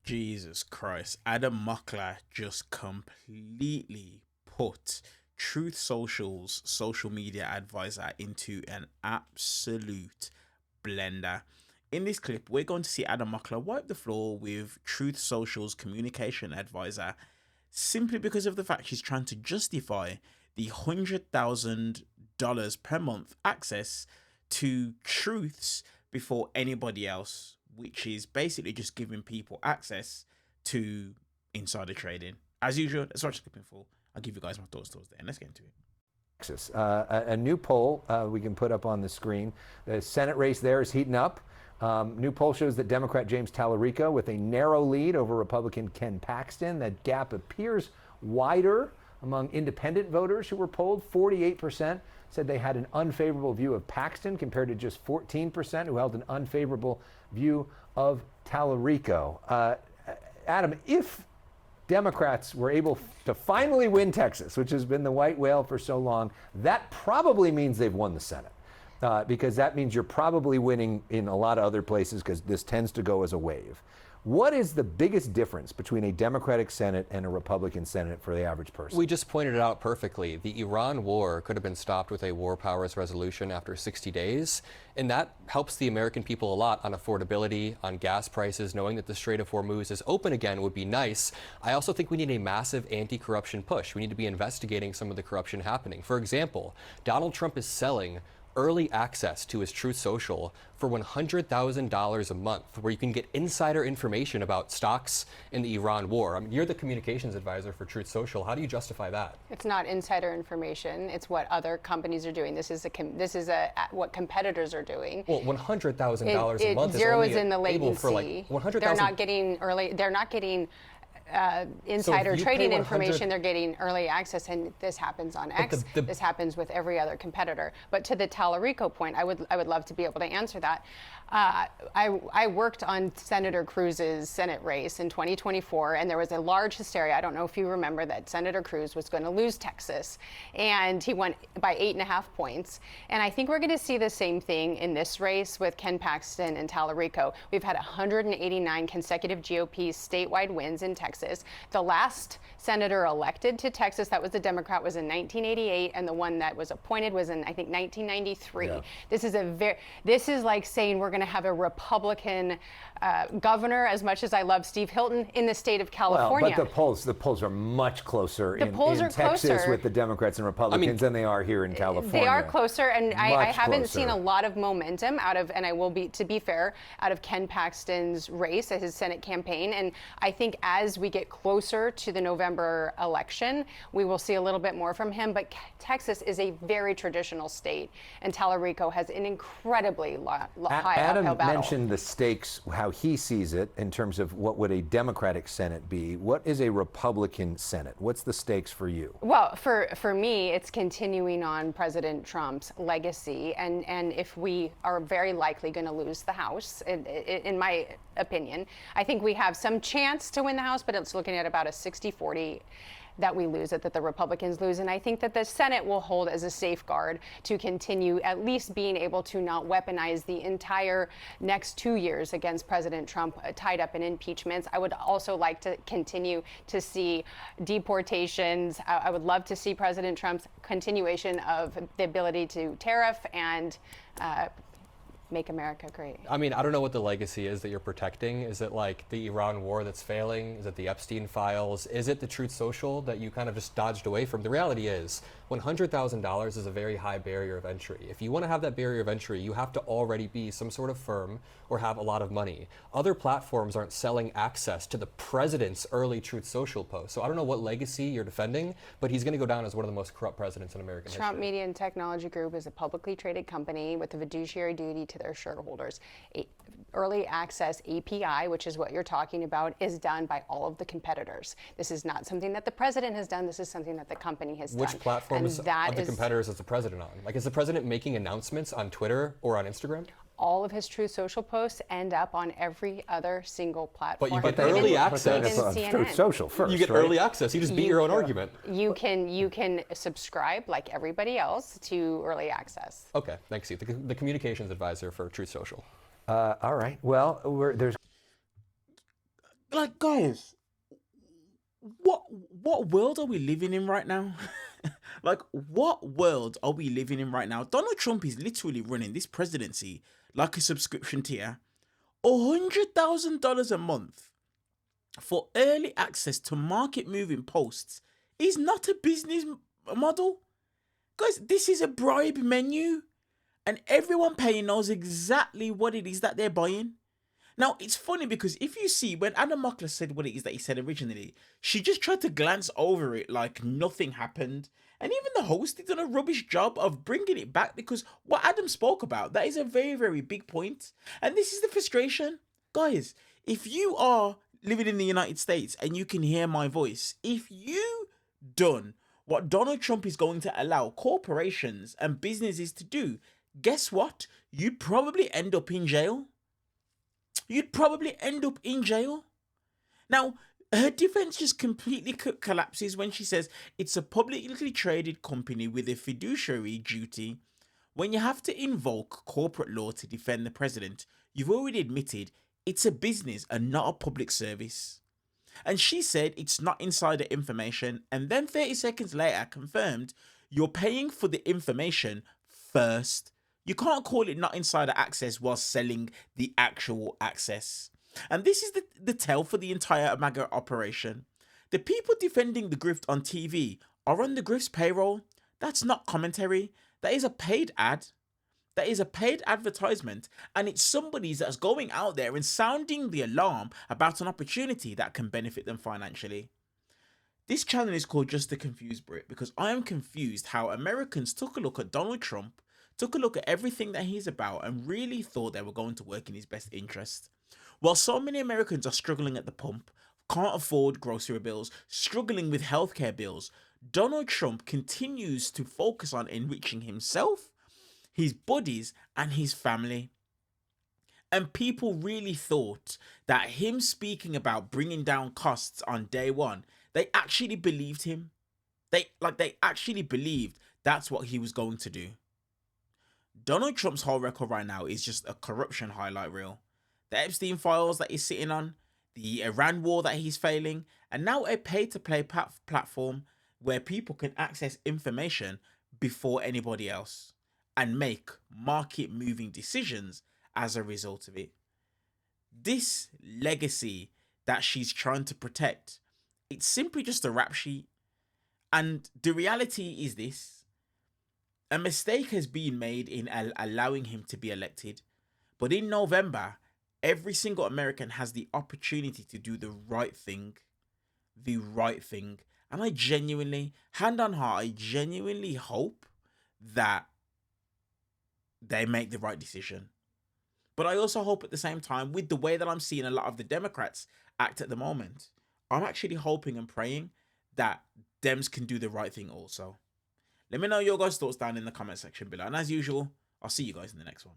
Jesus Christ. Adam Mockler just completely put Truth Social's social media advisor into an absolute blender. In this clip, we're going to see Adam Mockler wipe the floor with Truth Social's communication advisor simply because of the fact she's trying to justify the $100,000 per month access to Truths before anybody else, which is basically just giving people access to insider trading. As usual, let's watch the clip in full. I'll give you guys my thoughts towards the end. Let's get into it. Texas. A new poll we can put up on the screen. The Senate race there is heating up. New poll shows that Democrat James Tallarico with a narrow lead over Republican Ken Paxton. That gap appears wider among independent voters who were polled. 48% said they had an unfavorable view of Paxton compared to just 14% who held an unfavorable view of Tallarico. Adam, if Democrats were able to finally win Texas, which has been the white whale for so long, that probably means they've won the Senate. Because that means you're probably winning in a lot of other places because this tends to go as a wave. What is the biggest difference between a Democratic Senate and a Republican Senate for the average person? We just pointed it out perfectly. The Iran war could have been stopped with a war powers resolution after 60 days. And that helps the American people a lot on affordability, on gas prices. Knowing that the Strait of Hormuz is open again would be nice. I also think we need a massive anti-corruption push. We need to be investigating some of the corruption happening. For example, Donald Trump is selling early access to his Truth Social for $100,000 a month, where you can get insider information about stocks in the Iran war. I mean, you're the communications advisor for Truth Social. How do you justify that? It's not insider information. It's what other companies are doing. This is what competitors are doing. Well, $100,000 a month zeroes in the latency. For like 100,000. They're not getting insider trading information. They're getting early access, and this happens on X. This happens with every other competitor. But to the Tallarico point, I would love to be able to answer that. I worked on Senator Cruz's Senate race in 2024, and there was a large hysteria. I don't know if you remember that Senator Cruz was going to lose Texas, and he won by 8.5 points. And I think we're going to see the same thing in this race with Ken Paxton and Tallarico. We've had 189 consecutive GOP statewide wins in Texas. The last senator elected to Texas, that was a Democrat, was in 1988, and the one that was appointed was in, I think, 1993. Yeah. This is like saying we're going to have a Republican governor, as much as I love Steve Hilton, in the state of California. Well, but the polls are much closer in Texas closer with the Democrats and Republicans than they are here in California. They are closer, and I haven't seen a lot of momentum out of, and I will be, to be fair, out of Ken Paxton's race, his Senate campaign. And I think as we get closer to the November election, we will see a little bit more from him. But Texas is a very traditional state, and Tallarico has an incredibly high uphill battle. Adam mentioned the stakes, how he sees it in terms of what would a Democratic Senate be. What is a Republican Senate? What's the stakes for you? Well, for me, it's continuing on President Trump's legacy, and if we are very likely going to lose the House, in my opinion, I think we have some chance to win the House, but it's looking at about a 60-40 that we lose it, that the Republicans lose. And I think that the Senate will hold as a safeguard to continue at least being able to not weaponize the entire next 2 years against President Trump tied up in impeachments. I would also like to continue to see deportations. I would love to see President Trump's continuation of the ability to tariff and make America great. I mean, I don't know what the legacy is that you're protecting. Is it like the Iran war that's failing? Is it the Epstein files? Is it the Truth Social that you kind of just dodged away from? The reality is $100,000 is a very high barrier of entry. If you want to have that barrier of entry, you have to already be some sort of firm or have a lot of money. Other platforms aren't selling access to the president's early Truth Social posts. So I don't know what legacy you're defending, but he's going to go down as one of the most corrupt presidents in American history. Trump Media and Technology Group is a publicly traded company with a fiduciary duty to their shareholders. Early access API, which is what you're talking about, is done by all of the competitors. This is not something that the president has done. This is something that the company has done. Which platforms of the competitors is the president on? Like, is the president making announcements on Twitter or on Instagram? All of his Truth Social posts end up on every other single platform. But you get early access. Truth Social first. You get early access. You just beat your own argument. You can subscribe like everybody else to early access. Okay, thanks, Steve. The communications advisor for Truth Social. All right. Well, there's. like, guys, what world are we living in right now? Like, what world are we living in right now? Donald Trump is literally running this presidency like a subscription tier. $100,000 a month for early access to market moving posts is not a business model. Guys, this is a bribe menu, and everyone paying knows exactly what it is that they're buying. Now, it's funny because if you see when Adam Mockler said what it is that he said originally, she just tried to glance over it like nothing happened. And even the host did a rubbish job of bringing it back, because what Adam spoke about, that is a very, very big point. And this is the frustration. Guys, if you are living in the United States and you can hear my voice, if you done what Donald Trump is going to allow corporations and businesses to do, guess what? You'd probably end up in jail. You'd probably end up in jail. Now, her defense just completely collapses when she says it's a publicly traded company with a fiduciary duty. When you have to invoke corporate law to defend the president, you've already admitted it's a business and not a public service. And she said it's not insider information, and then 30 seconds later confirmed you're paying for the information first. You can't call it not insider access while selling the actual access. And this is the tell for the entire MAGA operation. The people defending the grift on TV are on the grift's payroll. That's not commentary. That is a paid ad. That is a paid advertisement. And it's somebody that's going out there and sounding the alarm about an opportunity that can benefit them financially. This channel is called Just the Confused Brit, because I am confused how Americans took a look at Donald Trump, took a look at everything that he's about, and really thought they were going to work in his best interest. While so many Americans are struggling at the pump, can't afford grocery bills, struggling with healthcare bills, Donald Trump continues to focus on enriching himself, his buddies, and his family. And people really thought that him speaking about bringing down costs on day one, they actually believed him. They actually believed that's what he was going to do. Donald Trump's whole record right now is just a corruption highlight reel. The Epstein files that he's sitting on, the Iran war that he's failing, and now a pay-to-play platform where people can access information before anybody else and make market-moving decisions as a result of it. This legacy that she's trying to protect, it's simply just a rap sheet. And the reality is this: a mistake has been made in allowing him to be elected. But in November, every single American has the opportunity to do the right thing. The right thing. And I genuinely, hand on heart, I genuinely hope that they make the right decision. But I also hope at the same time, with the way that I'm seeing a lot of the Democrats act at the moment, I'm actually hoping and praying that Dems can do the right thing also. Let me know your guys' thoughts down in the comment section below. And as usual, I'll see you guys in the next one.